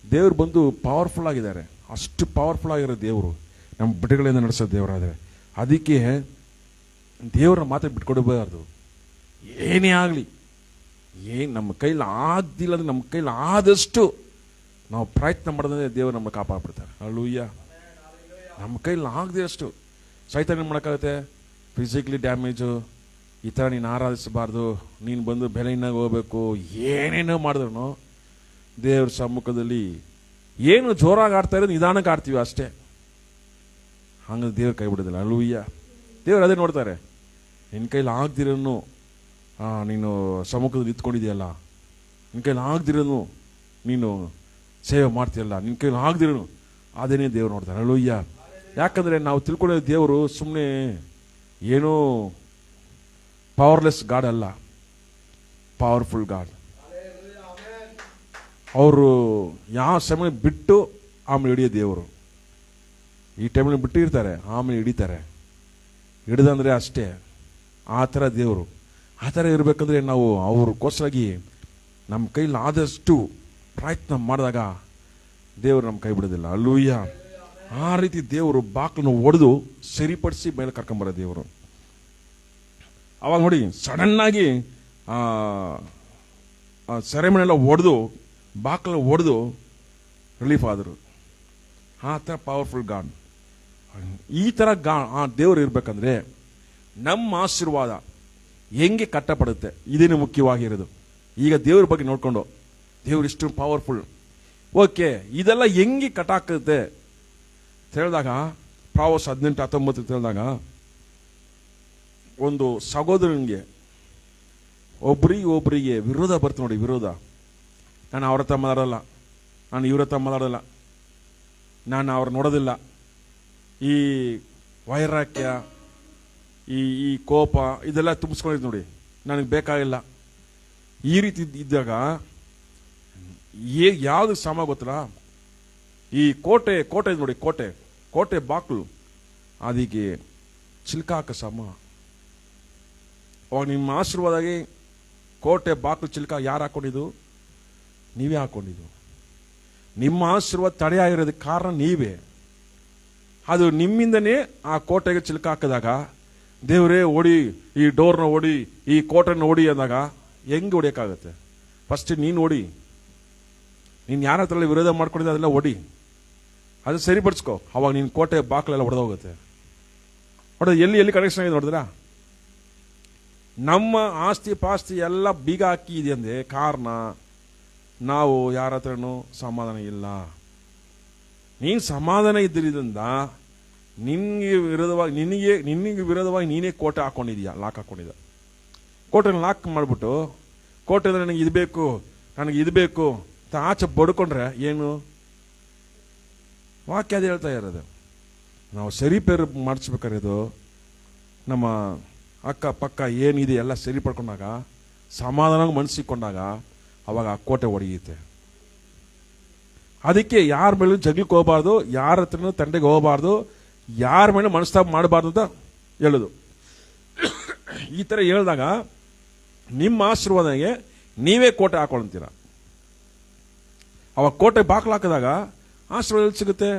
ದೇವ್ರು ಬಂದು ಪವರ್ಫುಲ್ ಆಗಿದ್ದಾರೆ. ಅಷ್ಟು ಪವರ್ಫುಲ್ ಆಗಿರೋ ದೇವರು ನಮ್ಮ ಬಿಡುಗಡೆಯಿಂದ ನಡೆಸೋ ದೇವರಾದರೆ, ಅದಕ್ಕೆ ದೇವರ ಮಾತ್ರ ಬಿಟ್ಕೊಡಬಾರ್ದು. ಏನೇ ಆಗಲಿ, ನಮ್ಮ ಕೈಲಿ ಆಗ್ದಿಲ್ಲ ಅಂದರೆ ನಮ್ಮ ಕೈಲಿ ಆದಷ್ಟು ನಾವು ಪ್ರಯತ್ನ ಮಾಡಿದ್ರೆ ದೇವರು ನಮ್ಮನ್ನು ಕಾಪಾಡ್ಬಿಡ್ತಾರೆ. ಹಲ್ಲೆಲೂಯಾ. ನಮ್ಮ ಕೈಲಿ ಆಗದೆ ಅಷ್ಟು ಸೈತಾನ ಏನು ಮಾಡೋಕ್ಕಾಗುತ್ತೆ? ಫಿಸಿಕಲಿ ಡ್ಯಾಮೇಜು, ಈ ಥರ ನೀನು ಆರಾಧಿಸಬಾರ್ದು, ನೀನು ಬಂದು ಬೆಲೆಯಿಂದಾಗಿ ಹೋಗ್ಬೇಕು, ಏನೇನೋ ಮಾಡಿದ್ರು ದೇವ್ರ ಸಮ್ಮುಖದಲ್ಲಿ ಏನು ಜೋರಾಗಿ ಆಡ್ತಾ ಇರೋದು ನಿಧಾನಕ್ಕೆ ಆಡ್ತೀವಿ ಅಷ್ಟೇ. ಹಂಗೆ ದೇವ್ರು ಕೈ ಬಿಡೋದಿಲ್ಲ. ಹಲ್ಲೆಲೂಯಾ. ದೇವ್ರು ಅದೇ ನೋಡ್ತಾರೆ. ನಿನ್ನ ಕೈಲಿ ಆಗ್ದಿರೋನು ನೀನು ಸಮ್ಮುಖದಲ್ಲಿ ನಿಂತ್ಕೊಂಡಿದೆಯಲ್ಲ, ನಿನ್ನ ಕೈಲಿ ಆಗ್ದಿರೋನು ನೀನು ಸೇವೆ ಮಾಡ್ತೀಯಲ್ಲ, ನಿನ್ನ ಕೈಲಿ ಆಗ್ದಿರೋನು ಅದೇನೇ ದೇವ್ರು ನೋಡ್ತಾರೆ. ಹಲ್ಲೆಲೂಯಾ. ಯಾಕಂದರೆ ನಾವು ತಿಳ್ಕೊಳ್ಳೋ ದೇವರು ಸುಮ್ಮನೆ ಏನೋ ಪವರ್ಲೆಸ್ ಗಾಡ್ ಅಲ್ಲ. Powerful god. ಅವರು ಯಾವ ಸಮಯ ಬಿಟ್ಟು ಆಮೇಲೆ ಹಿಡಿಯೋ ದೇವರು. ಈ ಟೈಮಲ್ಲಿ ಬಿಟ್ಟಿರ್ತಾರೆ, ಆಮೇಲೆ ಹಿಡಿತಾರೆ. ಹಿಡಿದಂದ್ರೆ ಅಷ್ಟೇ. ಆ ಥರ ದೇವರು. ಆ ಥರ ಇರಬೇಕಂದ್ರೆ ನಾವು ಅವ್ರಿಗೋಸ್ಕರಾಗಿ ನಮ್ಮ ಕೈಲಿ ಆದಷ್ಟು ಪ್ರಯತ್ನ ಮಾಡಿದಾಗ ದೇವರು ನಮ್ಮ ಕೈ ಬಿಡೋದಿಲ್ಲ. ಅಲ್ಲೂಯ್ಯ. ಆ ರೀತಿ ದೇವರು ಬಾಕ್ಲನ್ನು ಒಡೆದು ಸರಿಪಡಿಸಿ ಮೇಲೆ ಕರ್ಕೊಂಬರೋ ದೇವರು. ಅವಾಗ ನೋಡಿ ಸಡನ್ನಾಗಿ ಸೆರೆಮನೆಲ್ಲ ಒಡೆದು ಬಾಕ್ಲ ಒಡೆದು ರಿಲೀಫ್ ಆದರು. ಆ ಥರ ಪವರ್ಫುಲ್ ಗಾಡ್. ಈ ಥರ ಆ ದೇವರು ಇರಬೇಕಂದ್ರೆ ನಮ್ಮ ಆಶೀರ್ವಾದ ಹೆಂಗೆ ಕಟ್ಟಪಡುತ್ತೆ ಇದೇನು ಮುಖ್ಯವಾಗಿರೋದು. ಈಗ ದೇವ್ರ ಬಗ್ಗೆ ನೋಡ್ಕೊಂಡು ದೇವ್ರು ಇಷ್ಟು ಪವರ್ಫುಲ್, ಓಕೆ ಇದೆಲ್ಲ ಹೆಂಗೆ ಕಟ್ಟಾಕುತ್ತೆ ಅಂತ ಹೇಳಿದಾಗ ಪ್ರಾವರ್ಬ್ಸ್ 18:19 ಹೇಳಿದಾಗ ಒಂದು ಸಹೋದರನಿಗೆ ಒಬ್ರಿಗೆ ವಿರೋಧ ಬರ್ತದೆ ನೋಡಿ. ವಿರೋಧ. ನಾನು ಅವ್ರ ಹತ್ರ ಮಾತಾಡಲ್ಲ, ನಾನು ಇವ್ರ ಹತ್ರ ಮಾತಾಡಲ್ಲ, ನಾನು ಅವ್ರು ನೋಡೋದಿಲ್ಲ. ಈ ವೈರಾಗ್ಯ, ಈ ಕೋಪ ಇದೆಲ್ಲ ತುಂಬಿಸ್ಕೊಂಡಿದ್ದು ನೋಡಿ, ನನಗೆ ಬೇಕಾಗಿಲ್ಲ. ಈ ರೀತಿ ಇದ್ದಾಗ ಯಾವ್ದು ಸಮ ಗೊತ್ತಲ್ಲ, ಈ ಕೋಟೆ ನೋಡಿ, ಕೋಟೆ ಬಾಕ್ಲು ಅದಕ್ಕೆ ಚಿಲ್ಕಾಕ ಸಮ. ಅವಾಗ ನಿಮ್ಮ ಆಶೀರ್ವಾದಾಗಿ ಕೋಟೆ ಬಾಕ್ಲು ಚಿಲ್ಕ ಯಾರು ಹಾಕೊಂಡಿದ್ದು? ನೀವೇ ಹಾಕೊಂಡಿದ್ದು. ನಿಮ್ಮ ಆಶೀರ್ವಾದ ತಡೆಯಾಗಿರೋದಕ್ಕೆ ಕಾರಣ ನೀವೇ. ಅದು ನಿಮ್ಮಿಂದನೇ ಆ ಕೋಟೆಗೆ ಚಿಲ್ಕ ಹಾಕಿದಾಗ ದೇವರೇ ಓಡಿ, ಈ ಡೋರ್ನ ಓಡಿ, ಈ ಕೋಟೆನ ಓಡಿ ಅಂದಾಗ ಹೆಂಗೆ ಹೊಡಿಯೋಕ್ಕಾಗತ್ತೆ? ಫಸ್ಟ್ ನೀನು ಓಡಿ. ನೀನು ಯಾರ ಹತ್ರ ವಿರೋಧ ಮಾಡ್ಕೊಂಡಿದ್ದೆ ಅದೆಲ್ಲ ಓಡಿ, ಅದು ಸರಿಪಡಿಸ್ಕೊ. ಅವಾಗ ನಿನ್ನ ಕೋಟೆ ಬಾಕ್ಲೆಲ್ಲ ಹೊಡೆದೋಗುತ್ತೆ. ನೋಡೋದು ಎಲ್ಲಿ ಕನೆಕ್ಷನ್ ಆಗಿದೆ ನೋಡಿದ್ರಾ? ನಮ್ಮ ಆಸ್ತಿ ಪಾಸ್ತಿ ಎಲ್ಲ ಬೀಗ ಹಾಕಿದೆ ಅಂದರೆ ಕಾರಣ ನಾವು ಯಾರ ಹತ್ರನೂ ಸಮಾಧಾನ ಇಲ್ಲ. ನೀನು ಸಮಾಧಾನ ಇದ್ದಿದ್ದರಿಂದ ನಿನಗೆ ವಿರೋಧವಾಗಿ ನೀನೇ ಕೋಟೆ ಹಾಕೊಂಡಿದ್ಯಾ, ಲಾಕ್ ಹಾಕೊಂಡಿದ್ದ. ಕೋಟೆನ ಲಾಕ್ ಮಾಡಿಬಿಟ್ಟು ಕೋಟೆ ನನಗೆ ಇದು ಬೇಕು ಅಂತ ಆಚೆ ಬಡ್ಕೊಂಡ್ರೆ ಏನು? ವಾಕ್ಯ ಅದು ಹೇಳ್ತಾ ಇರೋದು. ನಾವು ಸರಿಪೇರು ಮಾಡಿಸ್ಬೇಕಾಗಿರೋದು ನಮ್ಮ ಅಕ್ಕ ಪಕ್ಕ ಏನಿದೆ ಎಲ್ಲ ಸರಿ ಪಡ್ಕೊಂಡಾಗ, ಸಮಾಧಾನ ಮನಸ್ಸಿಕೊಂಡಾಗ ಅವಾಗ ಆ ಕೋಟೆ ಒಡೆಯುತ್ತೆ. ಅದಕ್ಕೆ ಯಾರ ಮೇಲೂ ಜಗಳಕ್ಕೆ ಹೋಗಬಾರ್ದು, ಯಾರ ಹತ್ರನೂ ತಂಡೆಗೆ ಹೋಗಬಾರ್ದು, ಯಾರ ಮೇಲೆ ಮನಸ್ತಾಪ ಮಾಡಬಾರ್ದು ಅಂತ ಹೇಳೋದು. ಈ ಥರ ಹೇಳಿದಾಗ ನಿಮ್ಮ ಆಶೀರ್ವಾದಕ್ಕೆ ನೀವೇ ಕೋಟೆ ಹಾಕೊಳ್ತೀರ. ಅವಾಗ ಕೋಟೆ ಬಾಕ್ಲು ಹಾಕಿದಾಗ ಆಶೀರ್ವಾದ ಸಿಗುತ್ತೆ?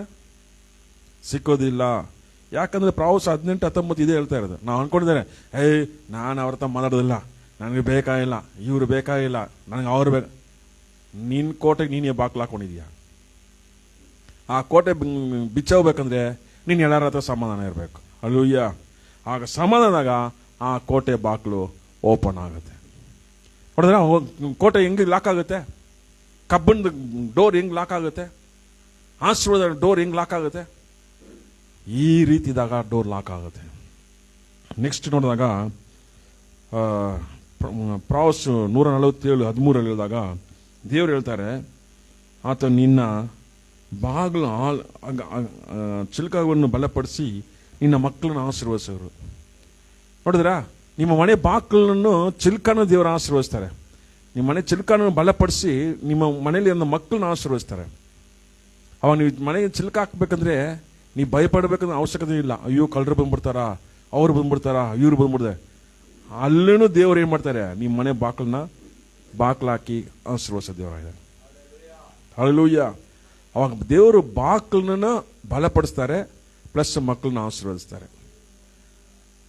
ಸಿಕ್ಕೋದಿಲ್ಲ. ಯಾಕಂದ್ರೆ ಪ್ರಾವರ್ಬ್ಸ್ 18:19 ಇದೇ ಹೇಳ್ತಾ ಇರೋದು. ನಾವು ಅನ್ಕೊಂಡಿದ್ದೇನೆ, ನಾನು ಅವ್ರ ಹತ್ರ ಮಾತಾಡೋದಿಲ್ಲ, ನನಗೆ ಬೇಕಾಗಿಲ್ಲ, ಇವ್ರು ಬೇಕಾಗಿಲ್ಲ, ನನಗೆ ಅವ್ರು ಬೇಕು. ನಿನ್ನ ಕೋಟೆಗೆ ನೀನೇ ಬಾಕ್ಲು ಹಾಕೊಂಡಿದ್ಯಾ. ಆ ಕೋಟೆ ಬಿಚ್ಚೋಗ್ಬೇಕಂದ್ರೆ ನೀನು ಎಲ್ಲರ ಹತ್ರ ಸಮಾಧಾನ ಇರಬೇಕು. ಅಲ್ಲೂಯ್ಯ. ಆಗ ಸಮಾಧಾನದಾಗ ಆ ಕೋಟೆ ಬಾಕ್ಲು ಓಪನ್ ಆಗುತ್ತೆ. ನೋಡಿದ್ರೆ ಕೋಟೆ ಹೆಂಗೆ ಲಾಕ್ ಆಗುತ್ತೆ? ಕಬ್ಬಿಣದ ಡೋರ್ ಹೆಂಗೆ ಲಾಕ್ ಆಗುತ್ತೆ? ಆಶೀರ್ವಾದ ಡೋರ್ ಹೆಂಗೆ ಲಾಕ್ ಆಗುತ್ತೆ? ಈ ರೀತಿದಾಗ ಡೋರ್ ಲಾಕ್ ಆಗುತ್ತೆ. ನೆಕ್ಸ್ಟ್ ನೋಡಿದಾಗ ಪ್ರಾವರ್ಬ್ಸ್ 147:13 ಹೇಳಿದಾಗ ದೇವರು ಹೇಳ್ತಾರೆ, ಆತ ನಿನ್ನ ಬಾಗಿಲು ಚಿಲ್ಕವನ್ನು ಬಲಪಡಿಸಿ ನಿನ್ನ ಮಕ್ಕಳನ್ನು ಆಶೀರ್ವದಿಸೋರು. ನೋಡಿದ್ರಾ? ನಿಮ್ಮ ಮನೆ ಬಾಗಿಲನ್ನು ಚಿಲ್ಕನ ದೇವರು ಆಶೀರ್ವದಿಸ್ತಾರೆ. ನಿಮ್ಮ ಮನೆ ಚಿಲ್ಕನ್ನು ಬಲಪಡಿಸಿ ನಿಮ್ಮ ಮನೆಯಲ್ಲಿ ಒಂದು ಮಕ್ಕಳನ್ನ ಆಶೀರ್ವದಿಸ್ತಾರೆ. ಅವಾಗ ನೀವು ಮನೆಗೆ ಚಿಲ್ಕ ಹಾಕ್ಬೇಕಂದ್ರೆ ನೀವು ಭಯಪಡಬೇಕಂದ್ರೆ ಅವಶ್ಯಕತೆ ಇಲ್ಲ. ಅಯ್ಯೋ ಕಳ್ಳರು ಬಂದ್ಬಿಡ್ತಾರಾ, ಅವ್ರು ಬಂದ್ಬಿಡ್ತಾರಾ, ಇವ್ರು ಬಂದ್ಬಿಡ್ತಾರೆ. ಅಲ್ಲೂ ದೇವ್ರು ಏನು ಮಾಡ್ತಾರೆ? ನಿಮ್ಮ ಮನೆ ಬಾಕ್ಲು ಹಾಕಿ ಆಶೀರ್ವದಿಸೋ ದೇವರಾಗಿದ್ದಾರೆ. ಹಲ್ಲೆಲೂಯಾ. ಅವಾಗ ದೇವರು ಬಾಕ್ಲನ್ನ ಬಲಪಡಿಸ್ತಾರೆ, ಪ್ಲಸ್ ಮಕ್ಕಳನ್ನ ಆಶೀರ್ವದಿಸ್ತಾರೆ.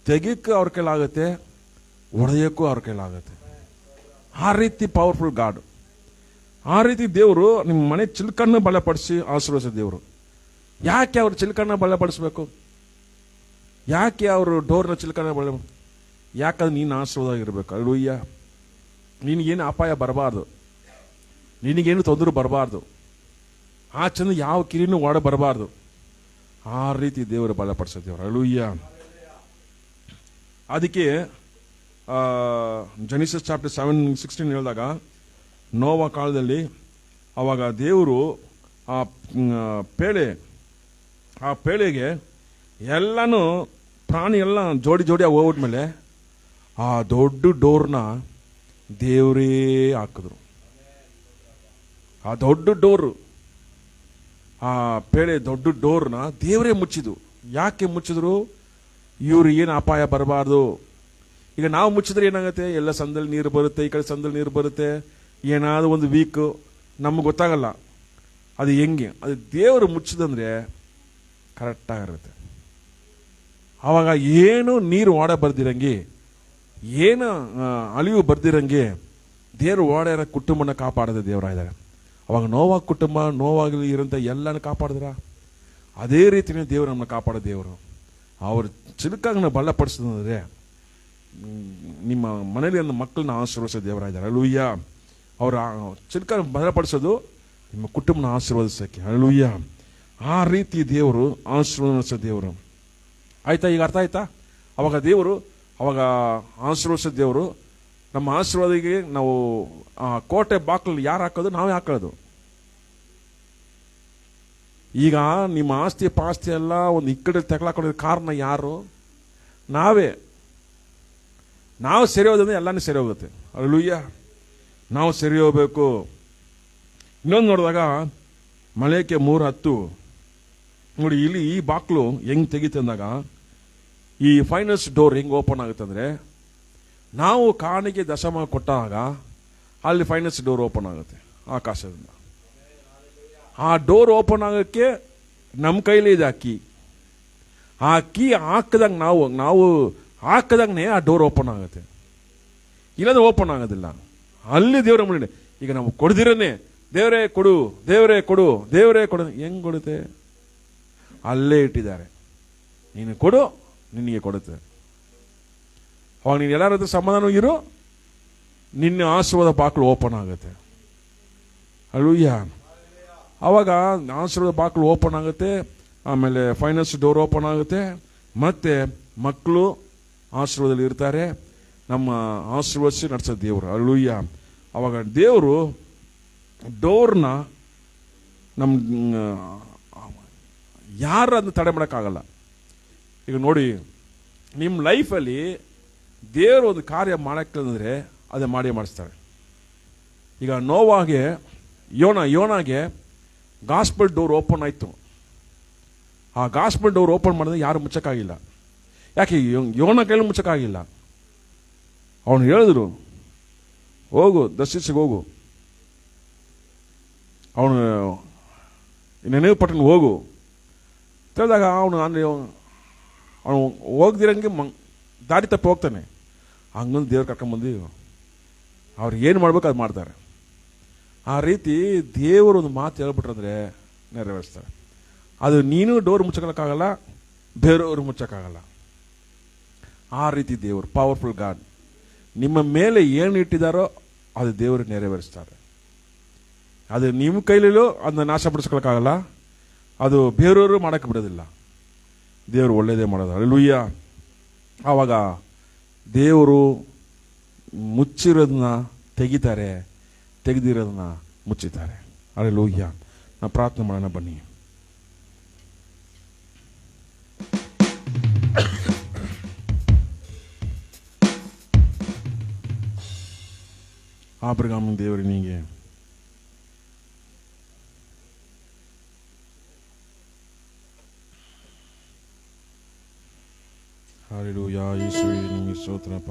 ತೆಗಿಯಕ್ಕೂ ಅವ್ರ ಕೈಲಾಗುತ್ತೆ, ಹೊಡೆಯೋಕ್ಕೂ ಅವ್ರ ಕೈಲಾಗುತ್ತೆ. ಆ ರೀತಿ ಪವರ್ಫುಲ್ ಗಾಡ್. ಆ ರೀತಿ ದೇವರು ನಿಮ್ಮ ಮನೆ ಚಿಲ್ಕನ್ನು ಬಲಪಡಿಸಿ ಆಶೀರ್ವದಿಸೋ ದೇವರು. ಯಾಕೆ ಅವ್ರು ಚಿಲ್ಕನ್ನ ಬಲಪಡಿಸ್ಬೇಕು? ಯಾಕೆ ಅವರು ಡೋರ್ನ ಚಿಲ್ಕನ್ನ ಯಾಕಂದ್ರೆ ನೀನು ಆಶೀರ್ವಾದವಾಗಿರ್ಬೇಕು. ಅಲ್ಲೂಯ್ಯ. ನಿನಗೇನು ಅಪಾಯ ಬರಬಾರ್ದು, ನಿನಗೇನು ತೊಂದರೆ ಬರಬಾರ್ದು, ಆ ಚಂದ ಯಾವ ಕಿರಿನೂ ಒಡ ಬರಬಾರ್ದು. ಆ ರೀತಿ ದೇವರು ಬಲಪಡಿಸೋ ದೇವರು. ಅಲ್ಲೂಯ್ಯ. ಅದಕ್ಕೆ ಜೆನಿಸಿಸ್ ಚಾಪ್ಟರ್ 7:16 ಹೇಳಿದಾಗ ನೋವ ಕಾಲದಲ್ಲಿ ಅವಾಗ ದೇವರು ಆ ಪೇಳೆಗೆ ಎಲ್ಲನೂ ಪ್ರಾಣಿ ಎಲ್ಲ ಜೋಡಿ ಹೋಗ್ಬಿಟ್ಮೇಲೆ ಆ ದೊಡ್ಡ ಡೋರ್ನ ದೇವರೇ ಹಾಕಿದ್ರು. ಆ ದೊಡ್ಡ ಡೋರು, ಆ ಪೇಳೆ ದೊಡ್ಡ ಡೋರ್ನ ದೇವರೇ ಮುಚ್ಚಿದ್ರು. ಯಾಕೆ ಮುಚ್ಚಿದ್ರು? ಇವ್ರು ಏನು ಅಪಾಯ ಬರಬಾರ್ದು. ಈಗ ನಾವು ಮುಚ್ಚಿದ್ರೆ ಏನಾಗುತ್ತೆ? ಎಲ್ಲ ಸಂದಲ್ಲಿ ನೀರು ಬರುತ್ತೆ, ಈ ಕಡೆ ಸಂದಲ್ಲಿ ನೀರು ಬರುತ್ತೆ, ಏನಾದರೂ ಒಂದು ವೀಕ್ ನಮ್ಗೆ ಗೊತ್ತಾಗಲ್ಲ ಅದು ಹೆಂಗೆ. ಅದು ದೇವರು ಮುಚ್ಚಿದಂದ್ರೆ ಕರೆಕ್ಟಾಗಿರುತ್ತೆ. ಆವಾಗ ಏನು ನೀರು ಓಡ ಬರ್ದಿರಂಗೆ, ಏನು ಅಳಿವು ಬರ್ದಿರಂಗೆ ದೇವರು ಓಡಾಡ ಕುಟುಂಬನ ಕಾಪಾಡೋದು ದೇವರಾಗಿದ್ದಾರೆ. ಅವಾಗ ನೋವಾಗ ಕುಟುಂಬ, ನೋವಾಗಲಿ ಇರೋಂಥ ಎಲ್ಲನೂ ಕಾಪಾಡಿದ್ರ. ಅದೇ ರೀತಿಯೇ ದೇವರು ನಮ್ಮನ್ನ ಕಾಪಾಡೋ ದೇವರು. ಅವರು ಚಿಲುಕಾಗನ್ನ ಬಲಪಡಿಸೋದಂದ್ರೆ ನಿಮ್ಮ ಮನೇಲಿ ಒಂದು ಮಕ್ಕಳನ್ನ ಆಶೀರ್ವದಿಸೋ ದೇವರಾಗಿದ್ದಾರೆ. ಅಲ್ಲೂಯ್ಯ. ಅವರ ಚಿಲುಕ ಬಲಪಡಿಸೋದು ನಿಮ್ಮ ಕುಟುಂಬನ ಆಶೀರ್ವದಿಸೋಕ್ಕೆ. ಅಲ್ಲೂಯ್ಯ. ಆ ರೀತಿ ದೇವರು ಆಶೀರ್ವದಿಸೋ ದೇವರು. ಆಯ್ತಾ? ಈಗ ಅರ್ಥ ಆಯ್ತಾ? ಅವಾಗ ದೇವರು, ಅವಾಗ ಆಶೀರ್ವದಿಸೋ ದೇವರು. ನಮ್ಮ ಆಶೀರ್ವಾದಿಗೆ ನಾವು ಕೋಟೆ ಬಾಕ್ಲಲ್ಲಿ ಯಾರು ಹಾಕೋದು? ನಾವೇ ಹಾಕೋದು. ಈಗ ನಿಮ್ಮ ಆಸ್ತಿ ಪಾಸ್ತಿ ಎಲ್ಲ ಒಂದು ಈ ಕಡೆ ತಗೊಳಕೊಂಡಿರೋ ಕಾರಣ ಯಾರು? ನಾವೇ. ನಾವು ಸರಿ ಹೋದಂದ್ರೆ ಎಲ್ಲಾನು ಸರಿ ಹೋಗುತ್ತೆ. ಅಲ್ಲೂಯ್ಯ. ನಾವು ಸರಿ ಹೋಗ್ಬೇಕು. ಇನ್ನೊಂದು ನೋಡಿದಾಗ ಮಳೆಕೆ 3:10 ನೋಡಿ, ಇಲ್ಲಿ ಈ ಬಾಕ್ಲು ಹೆಂಗ್ ತೆಗಿತಂದಾಗ ಈ ಫೈನಾನ್ಸ್ ಡೋರ್ ಹೆಂಗ್ ಓಪನ್ ಆಗುತ್ತೆ ಅಂದ್ರೆ, ನಾವು ಕಾಣಿಕೆ ದಶಮ ಕೊಟ್ಟಾಗ ಅಲ್ಲಿ ಫೈನಾನ್ಸ್ ಡೋರ್ ಓಪನ್ ಆಗುತ್ತೆ ಆಕಾಶದಿಂದ. ಆ ಡೋರ್ ಓಪನ್ ಆಗೋಕ್ಕೆ ನಮ್ಮ ಕೈಲಿ ಇದೆ ಆ ಕೀ. ಆ ಕೀ ಹಾಕಿದಾಗ ನಾವು ಹಾಕಿದಾಗನೇ ಆ ಡೋರ್ ಓಪನ್ ಆಗುತ್ತೆ, ಇಲ್ಲಂದ್ರೆ ಓಪನ್ ಆಗೋದಿಲ್ಲ. ಅಲ್ಲಿ ದೇವರ ಮುಂದೆ ಈಗ ನಾವು ಕೊಡ್ದಿರನೇ ದೇವರೇ ಕೊಡು, ದೇವರೇ ಕೊಡು, ದೇವರೇ ಕೊಡು. ಹೆಂಗ್ ಕೊಡುತ್ತೆ? ಅಲ್ಲೇ ಇಟ್ಟಿದ್ದಾರೆ. ನೀನು ಕೊಡು, ನಿನಗೆ ಕೊಡುತ್ತೆ. ಅವಾಗ ನೀನು ಎಲ್ಲರ ಹತ್ರ ಸಮಾಧಾನ ಇರು, ನಿನ್ನ ಆಶೀರ್ವಾದ ಬಾಕ್ಲು ಓಪನ್ ಆಗುತ್ತೆ. ಅಲ್ಲೂಯ್ಯ. ಅವಾಗ ಆಶೀರ್ವಾದ ಬಾಕ್ಲು ಓಪನ್ ಆಗುತ್ತೆ, ಆಮೇಲೆ ಫೈನಾನ್ಸ್ ಡೋರ್ ಓಪನ್ ಆಗುತ್ತೆ, ಮತ್ತೆ ಮಕ್ಕಳು ಆಶೀರ್ವಾದದಲ್ಲಿ ಇರ್ತಾರೆ. ನಮ್ಮ ಆಶೀರ್ವದಿಸಿ ನಡೆಸೋ ದೇವರು. ಅಲ್ಲೂಯ್ಯ. ಅವಾಗ ದೇವರು ಡೋರ್ನ ನಮ್ಮ ಯಾರು ಅದನ್ನ ತಡೆ ಮಾಡೋಕ್ಕಾಗಲ್ಲ. ಈಗ ನೋಡಿ, ನಿಮ್ಮ ಲೈಫಲ್ಲಿ ದೇವರು ಒಂದು ಕಾರ್ಯ ಮಾಡೋಕ್ಕಂದ್ರೆ ಅದೇ ಮಾಡಿ ಮಾಡಿಸ್ತಾರೆ. ಈಗ ನೋವಾಗೆ ಯೋನಾಗೆ ಗಾಸ್ಪಲ್ ಡೋರ್ ಓಪನ್ ಆಯಿತು. ಆ ಗಾಸ್ಪಲ್ ಡೋರ್ ಓಪನ್ ಮಾಡಿದ್ರೆ ಯಾರು ಮುಚ್ಚಕ್ಕಾಗಿಲ್ಲ. ಯಾಕೆ? ಯೋನ ಕೈಲಿ ಮುಚ್ಚಕ್ಕಾಗಿಲ್ಲ. ಅವನು ಹೇಳಿದ್ರು, ಹೋಗು ದರ್ಶಿಸಿಗೆ ಹೋಗು, ಅವನು ನೆನಪು ಪಟ್ಟಣ ಹೋಗು ತಿಳಿದಾಗ ಅವನು ಹೋಗ್ದಿರಂಗೆ ದಾರಿ ತಪ್ಪಿ ಹೋಗ್ತಾನೆ. ಹಂಗೊಂದು ದೇವ್ರು ಕರ್ಕೊಂಬಂದು ಅವ್ರು ಏನು ಮಾಡ್ಬೇಕು ಅದು ಮಾಡ್ತಾರೆ. ಆ ರೀತಿ ದೇವರು ಒಂದು ಮಾತು ಹೇಳ್ಬಿಟ್ರಂದ್ರೆ ನೆರವೇರಿಸ್ತಾರೆ. ಅದು ನೀನು ಡೋರ್ ಮುಚ್ಚಕ್ಕಾಗಲ್ಲ, ಬೇರೆಯವರು ಮುಚ್ಚಕ್ಕಾಗಲ್ಲ. ಆ ರೀತಿ ದೇವರು ಪವರ್ಫುಲ್ ಗಾಡ್. ನಿಮ್ಮ ಮೇಲೆ ಏನು ಇಟ್ಟಿದ್ದಾರೋ ಅದು ದೇವರು ನೆರವೇರಿಸ್ತಾರೆ. ಅದು ನಿಮ್ಮ ಕೈಲೂ ಅದನ್ನ ನಾಶಪಡಿಸ್ಕೊಳಕ್ಕಾಗಲ್ಲ, ಅದು ಬೇರೆಯವರು ಮಾಡೋಕ್ಕೆ ಬಿಡೋದಿಲ್ಲ. ದೇವರು ಒಳ್ಳೇದೇ ಮಾಡೋದು. ಅಲ್ಲೂಯ್ಯ. ಆವಾಗ ದೇವರು ಮುಚ್ಚಿರೋದನ್ನ ತೆಗಿತಾರೆ, ತೆಗೆದಿರೋದನ್ನ ಮುಚ್ಚುತ್ತಾರೆ. ಅಲ್ಲೂಯ್ಯ. ನಾವು ಪ್ರಾರ್ಥನೆ ಮಾಡೋಣ ಬನ್ನಿ. ಆಬ್ರಹಾಮ ದೇವರನಿಗೆ ಹಲ್ಲೆಲೂಯಾ. ಯೇಸುವೇ ನಿಮಗೆ ಸ್ತೋತ್ರಪ್ಪ.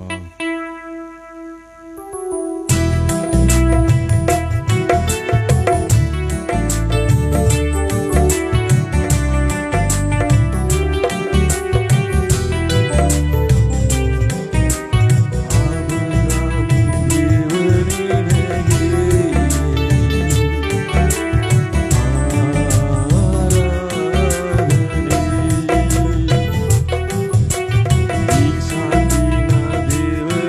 ದೇವರೇ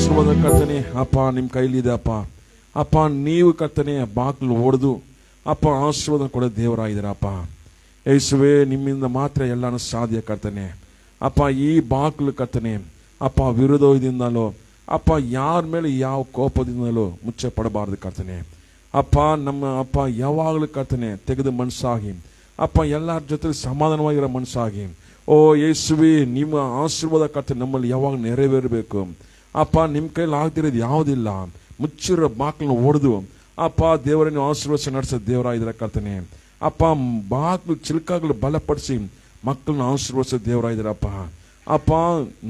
ಆಶೀರ್ವಾದ ಕರ್ತನೆ ಅಪ್ಪ ನಿಮ್ಮ ಕೈಲಿದೆ ಅಪ್ಪ. ಅಪ್ಪ ನೀವು ಕರ್ತನೆ ಬಾಗಿಲು ಒಡೆದು ಅಪ್ಪ ಆಶೀರ್ವಾದ ಕೊಡೋ ದೇವರಾಗಿದ್ದೀರಪ್ಪ. ಯೇಸುವೆ ನಿಮ್ಮಿಂದ ಮಾತ್ರ ಎಲ್ಲಾನು ಸಾಧ್ಯ ಕರ್ತನೆ. ಅಪ್ಪ ಈ ಬಾಗಿಲು ಕರ್ತನೆ ಅಪ್ಪ ವಿರೋಧದಿಂದಲೋ ಅಪ್ಪ ಯಾರ ಮೇಲೆ ಯಾವ ಕೋಪದಿಂದಲೋ ಮುಚ್ಚೆ ಪಡಬಾರ್ದು ಕರ್ತನೆ. ಅಪ್ಪ ನಮ್ಮ ಅಪ್ಪ ಯಾವಾಗಲೂ ಕರ್ತನೆ ತೆಗೆದು ಮನಸ್ಸಾಗಿ ಅಪ್ಪ ಎಲ್ಲರ ಜೊತೆ ಸಮಾಧಾನವಾಗಿರೋ ಮನಸ್ಸಾಗಿ ಓ ಯೇಸುವೆ ನಿಮ್ಮ ಆಶೀರ್ವಾದ ಕರ್ತನೆ ನಮ್ಮಲ್ಲಿ ಯಾವಾಗ ನೆರವೇರಬೇಕು. ಅಪ್ಪ ನಿಮ್ಮ ಕೈಲಿ ಆಗ್ತಿರೋದು ಯಾವುದಿಲ್ಲ. ಮುಚ್ಚಿರೋ ಬಾಗಿಲನ್ನ ಒಡೆದು ಅಪ್ಪ ದೇವರನ್ನು ಆಶೀರ್ವದಿಸಿ ನಡೆಸೋ ದೇವರಾಗಿದ್ದೀರ ಕರ್ತನೆ. ಅಪ್ಪ ಬಾಗಿಲು ಚಿಲ್ಕಾಗಲು ಬಲಪಡಿಸಿ ಮಕ್ಕಳನ್ನ ಆಶೀರ್ವದಿಸೋ ದೇವರಾಗಿದ್ದೀರಪ್ಪ. ಅಪ್ಪ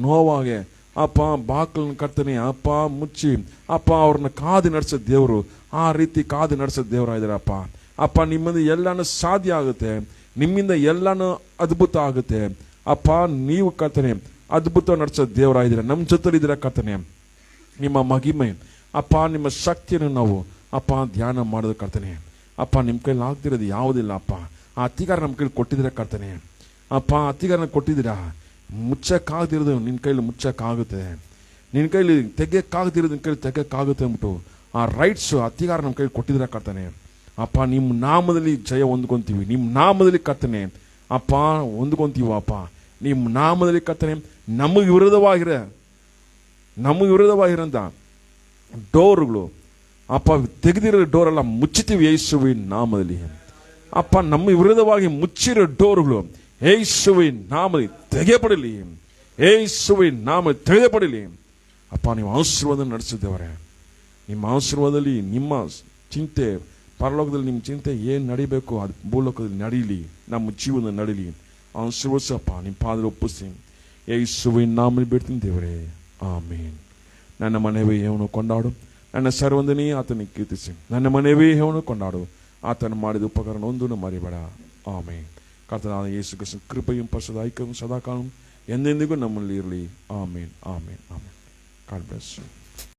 ನೋವಾಗೆ ಅಪ್ಪ ಬಾಗಿಲನ್ನ ಕರ್ತನೆ ಅಪ್ಪ ಮುಚ್ಚಿ ಅಪ್ಪ ಅವ್ರನ್ನ ಕಾದು ನಡೆಸೋ ದೇವರು, ಆ ರೀತಿ ಕಾದು ನಡೆಸೋ ದೇವರಾಗಿದ್ದೀರಪ್ಪ. ಅಪ್ಪ ನಿಮ್ಮಿಂದ ಎಲ್ಲಾನು ಸಾಧ್ಯ ಆಗುತ್ತೆ, ನಿಮ್ಮಿಂದ ಎಲ್ಲಾನು ಅದ್ಭುತ ಆಗುತ್ತೆ. ಅಪ್ಪ ನೀವು ಕರ್ತನೆ ಅದ್ಭುತ ನಡೆಸೋ ದೇವರಾಗಿದ್ದೀರ, ನಮ್ಮ ಜೊತೆಲಿದ್ದೀರ ಕರ್ತನೆ. ನಿಮ್ಮ ಮಹಿಮೆ ಅಪ್ಪ ನಿಮ್ಮ ಶಕ್ತಿಯನ್ನು ನಾವು ಅಪ್ಪ ಧ್ಯಾನ ಮಾಡೋದು ಕರ್ತನೆ. ಅಪ್ಪ ನಿಮ್ಮ ಕೈಲಿ ಆಗ್ತಿರೋದು ಯಾವುದಿಲ್ಲ ಅಪ್ಪ. ಆ ಅಧಿಕಾರ ನಮ್ಮ ಕೈಲಿ ಕೊಟ್ಟಿದ್ದೀರ ಕರ್ತನೆ. ಅಪ್ಪ ಅಧಿಕಾರನ ಕೊಟ್ಟಿದ್ದೀರಾ, ಮುಚ್ಚಕ್ಕಾಗದಿರೋದು ನಿನ್ನ ಕೈಲಿ ಮುಚ್ಚಕ್ಕಾಗುತ್ತೆ, ನಿನ್ನ ಕೈಲಿ ತೆಗೆಯಕ್ಕಾಗದಿರೋದು ನಿನ್ನ ಕೈಲಿ ತೆಗೆಯಕ್ಕಾಗುತ್ತೆ ಅಂದ್ಬಿಟ್ಟು ಆ ರೈಟ್ಸು ಅಧಿಕಾರ ನಮ್ಮ ಕೈಲಿ ಕೊಟ್ಟಿದ್ದೀರ ಕರ್ತನೆ. ಅಪ್ಪ ನಿಮ್ಮ ನಾಮದಲ್ಲಿ ಜಯ ಹೊಂದ್ಕೊಂತೀವಿ, ನಿಮ್ಮ ನಾಮದಲ್ಲಿ ಕರ್ತನೆ ಅಪ್ಪ ಹೊಂದ್ಕೊಂತೀವಿ. ಅಪ್ಪ ನಿಮ್ಮ ನಾಮದಲ್ಲಿ ಕರ್ತನೆ ನಮಗೆ ವಿರೋಧವಾಗಿರೋಂಥ ಡೋರ್ಗಳು ಅಪ್ಪ ತೆಗೆದಿರೋ ಡೋರೆಲ್ಲ ಮುಚ್ಚುತ್ತೀವಿ ಯೇಸುವಿನ ನಾಮದಲ್ಲಿ. ಅಪ್ಪ ನಮ್ಮ ವಿರೋಧವಾಗಿ ಮುಚ್ಚಿರೋ ಡೋರ್ಗಳು ಯೇಸುವಿನ ನಾಮದಲ್ಲಿ ತೆಗೆಯಪಡಲಿ, ಯೇಸುವಿನ ನಾಮದಲ್ಲಿ ತೆಗೆಯಪಡಲಿ. ಅಪ್ಪ ನೀವು ಆಶೀರ್ವಾದ ನಡೆಸಿದ್ದೇವರೇ, ನಿಮ್ಮ ಆಶೀರ್ವಾದದಲ್ಲಿ ನಿಮ್ಮ ಚಿಂತೆ ಪರಲೋಕದಲ್ಲಿ ನಿಮ್ಮ ಚಿಂತೆ ಏನು ನಡಿಬೇಕು ಅದು ಭೂಲೋಕದಲ್ಲಿ ನಡೀಲಿ, ನಮ್ಮ ಜೀವನ ನಡೀಲಿ. ಆಶೀರ್ವದಿಸಪ್ಪ, ನಿಮ್ಮ ಪಾದದಲ್ಲಿ ಒಪ್ಪಿಸಿ ಯೇಸುವಿನ ನಾಮದಲ್ಲಿ ಬಿಡ್ತೀನಿ ದೇವರೇ, ಆಮೇನ್. ನನ್ನ ಮನೆಯವೇ ಅವನು ಕೊಂಡಾಡು, ನನ್ನ ಸರ್ವಂದನೇ ಆತನಿಗೆ ಕೀರ್ತಿಸಿ. ನನ್ನ ಮನೆಯವೇ ಅವನು ಕೊಂಡಾಡು, ಆತನು ಮಾಡಿದ ಉಪಕರಣ ಒಂದನ್ನು ಮರಿಬೇಡ, ಆಮೇನ್. ಕರ್ತನಾದ ಯೇಸು ಕ್ರಿಸ್ತನ ಕೃಪೆಯೂ ಪರಿಶುದ್ಧ ಐಕ್ಯವೂ ಸದಾಕಾಲ ಎಂದೆಂದಿಗೂ ನಮ್ಮಲ್ಲಿ ಇರಲಿ, ಆಮೇನ್, ಆಮೇನ್, ಆಮೇನ್. God bless you.